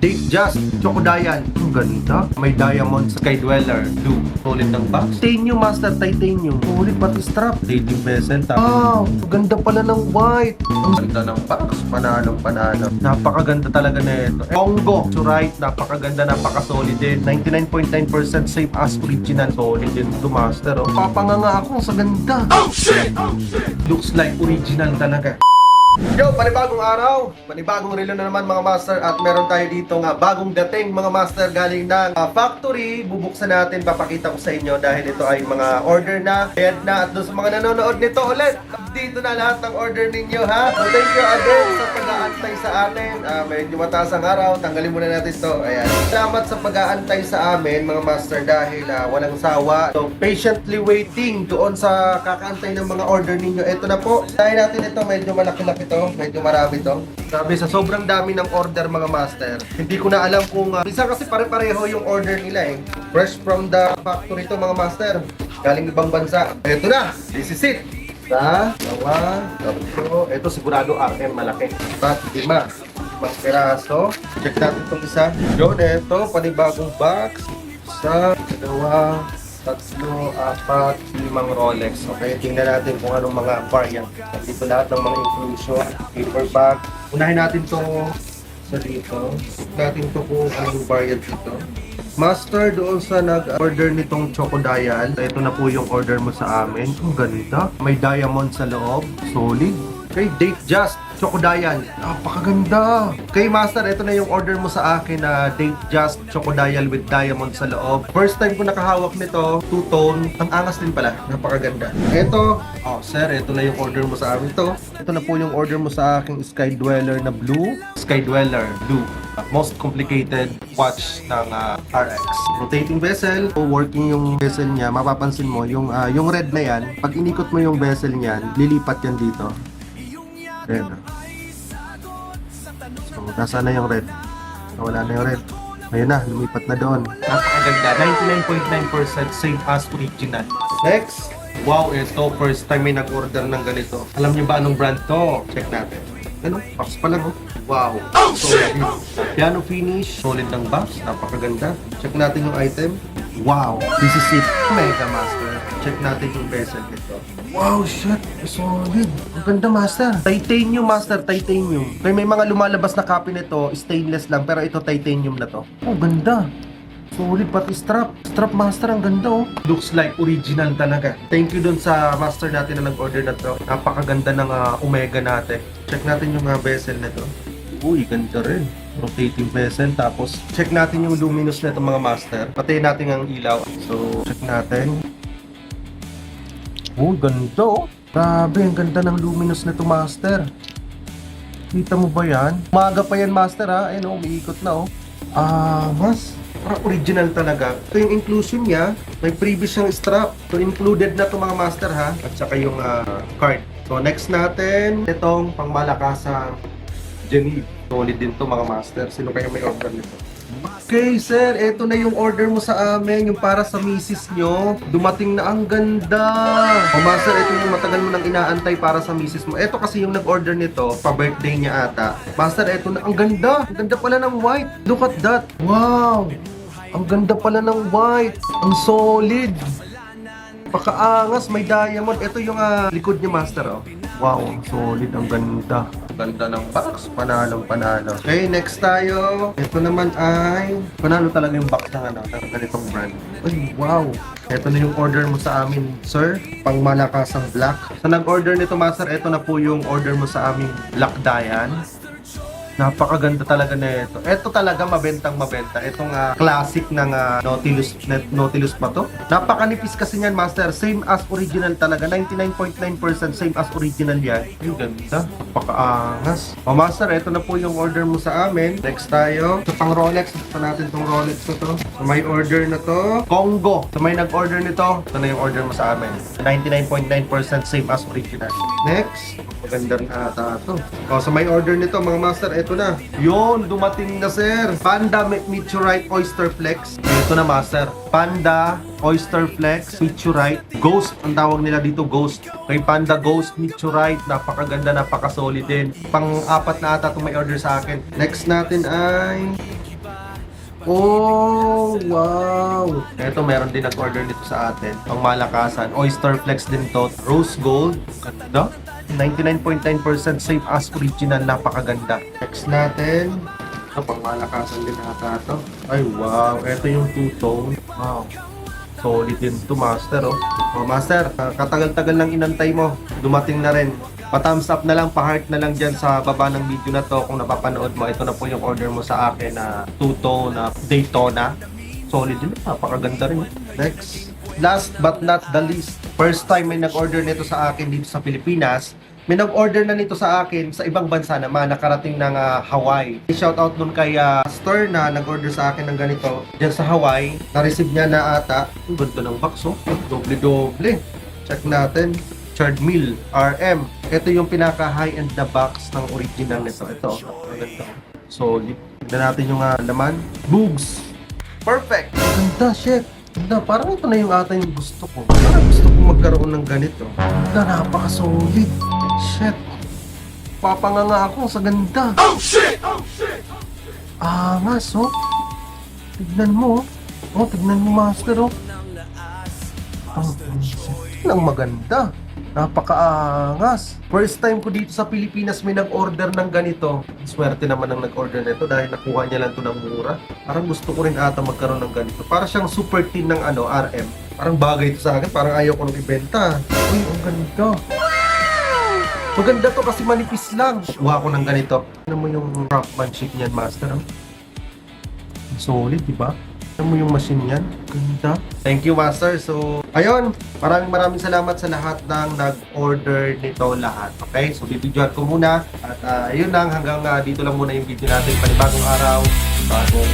Date Just Chocodial. Ang ganda. May diamond Sky Dweller blue. Solid ng box. Titanium Master Titanium. Solid pati strap. Dating vessel. Wow! Ang ganda pala ng white. Ang ganda ng box. Panalong panalo. Napakaganda talaga na ito. Congo. So right. Napakaganda. Napaka-solid din. 99.9% same as original. Solid din ito Master. Oh. Papanganga ako sa ganda. Oh shit! Oh shit! Looks like original talaga. Yo, panibagong araw, panibagong relo na naman mga master. At meron tayo dito nga bagong dating mga master galing ng factory. Bubuksan natin, papakita ko sa inyo dahil ito ay mga order na, bayad na. At doon sa mga nanonood nito ulit, dito na lahat ng order ninyo ha. So thank you again sa pag-aantay sa atin. Medyo mataas ang araw, tanggalin muna natin to. Ayan. Salamat sa pag-aantay sa amin mga master dahil walang sawa. So patiently waiting doon sa kakaantay ng mga order ninyo. Ito na po, dahil natin ito medyo malaki-laki to, medyo marami to. Sabi sa sobrang dami ng order mga master, hindi ko na alam kung minsan kasi pare-pareho yung order nila eh. Fresh from the factory to mga master, galing ibang bansa. Ito na, this is it. Isa, dalawa, tatlo, ito sigurado RM malaki. 4, 5 peraso. Check natin itong isa. Yun, ito, panibagong box. Isa, dalawa, tatlo, 4, 5 Rolex. Okay, tingnan natin kung anong mga variant. Dito lahat ng mga inclusion, paper bag. Unahin natin to sa dito. Natin to kung anong variant dito. Master, doon sa nag-order nitong Chocodial, ito na po yung order mo sa amin. Ang ganda. May diamond sa loob. Solid. Okay, Date Just Chocodial. Napakaganda. Okay, Master, ito na yung order mo sa akin na Date Just Chocodial with diamond sa loob. First time ko nakahawak nito, two-tone. Ang angas din pala. Napakaganda. Ito, sir, ito na yung order mo sa amin to. Ito na po yung order mo sa aking Sky Dweller na blue. Sky Dweller blue. Most complicated watch ng RX. Rotating vessel, working yung vessel niya. Mapapansin mo, yung red na yan, pag inikot mo yung vessel niyan, lilipat yan dito. Red. So, nasa na yung red? Wala na yung red. Ayun na, lumipat na doon. Napakaganda. 99.9% same as original. Next. Wow, ito. First time may nag-order ng ganito. Alam niyo ba anong brand to? Check natin. Ano? Box pa lang, oh. Wow. Solid. Piano finish. Solid ng box. Napakaganda. Check natin yung item. Wow. This is it. Mega Master. Check natin yung vessel nito. Wow, shit. Solid. Ang ganda, Master. Titanium, Master. Titanium. Kaya may mga lumalabas na copy nito. Stainless lang. Pero ito titanium na to. Oh, ganda. Solid pati strap. Strap Master, ang ganda oh. Looks like original talaga. Thank you dun sa master natin na nag-order na to. Napakaganda ng Omega natin. Check natin yung vessel na to. Uy, ganda rin. Rotating vessel. Tapos, check natin yung luminous na itong mga master. Patayin natin ang ilaw. So, check natin. Oh, ganda oh. Grabe, ang ganda ng luminous na ito master. Kita mo ba yan? Umaga pa yan master ha. Ayun oh, umiikot na oh. Mas original talaga. Ito yung inclusion niya. May previous siyang strap. So included na ito mga master ha. At saka yung card. So next natin, itong pangmalakasang Geneve. Solid din to mga master. Sino kaya may order nito? Okay sir, ito na yung order mo sa amin. Yung para sa misis nyo. Dumating na, ang ganda. Master, ito yung matagal mo nang inaantay para sa misis mo. Ito kasi yung nag-order nito, pa-birthday niya ata. Master, ito na, ang ganda. Ang ganda pala ng white. Look at that. Wow. Ang ganda pala ng white. Ang solid. Pakaangas, may diamond. Ito yung likod niya master oh. Wow, solid. Ang ganda. Ganda ng box. Panalong panalo. Okay, next tayo. Ito naman ay panalo talaga yung box ng ng ganitong brand. Ay, wow. Ito na yung order mo sa amin, sir. Pangmalakasang black. Sa nag-order nito, master, ito na po yung order mo sa aming Black Diane. Napakaganda talaga na ito. Ito talaga mabentang mabenta. Itong classic ng Nautilus pa to. Napakanipis kasi niyan, master. Same as original talaga. 99.9% same as original yan. Ang ganda. Napakaangas. O master, ito na po yung order mo sa amin. Next tayo. Sa pang Rolex. Ito natin itong Rolex na to. So may order na to. Congo. So may nag-order nito. Ito na yung order mo sa amin. 99.9% same as original. Next. Maganda rin ata ito. O, so may order nito mga master. Ito na. Yun, dumating na sir. Panda Meteorite Oyster Flex. Ito na master. Panda Oyster Flex Meteorite Ghost. Ang tawag nila dito, Ghost. Kay Panda Ghost Meteorite. Napakaganda, napakasolid din. Pang-apat na ata itong may order sa akin. Next natin ay Oh, wow! Ito, meron din nag-order nito sa atin. Pang malakasan. Oyster Flex din to. Rose Gold. Ganda. 99.9% safe as original. Napakaganda. Next natin. Ito, pang malakasan din ata ito. Ay, wow. Ito yung two-tone. Wow. Solid din to, Master, oh. Oh, Master, katagal-tagal lang inantay mo. Dumating na rin. Pa-thumbs up na lang, pa-heart na lang dyan sa baba ng video na to kung napapanood mo. Ito na po yung order mo sa akin na two-tone na Daytona. Solid din, napakaganda rin. Next, last but not the least, first time may nag-order nito sa akin dito sa Pilipinas. May nag-order na nito sa akin sa ibang bansa naman, nakarating ng Hawaii. Shoutout dun kay store na nag-order sa akin ng ganito dyan sa Hawaii. Na-receive niya na ata. Ang ganda ng box, oh. Doble-doble. Check natin. Chard Mill RM. Ito yung pinaka high-end na box ng original nito. Ito, maganda. Solid. Tignan natin yung laman. Boogs. Perfect. Ganda, shit. Ganda. Parang ito na yung ata yung gusto ko. Parang gusto ko magkaroon ng ganito. Ganda, napaka-solid. Shit. Papanganga ako sa ganda. Oh shit! Oh shit! Angas, oh. Tignan mo, oh. Oh, tignan mo, Master, oh. Ang maganda. Napakaangas. First time ko dito sa Pilipinas may nag-order ng ganito. Swerte naman ang nag-order nito dahil nakuha niya lang ito ng mura. Parang gusto ko rin ata magkaroon ng ganito. Para siyang super thin ng RM. Parang bagay ito sa akin. Parang ayaw ko nang ibenta. Uy, ang ganda. Maganda to kasi manipis lang. Kuha ko ng ganito. Ano mo yung craftsmanship niyan, Master? Solid, di ba? Ano mo yung machine niyan? Ganda. Thank you, Master. So, ayun. Maraming salamat sa lahat ng nag-order nito lahat. Okay? So, bibidyoan ko muna. At ayun lang. Hanggang dito lang muna yung video natin. Panibagong araw. Bagong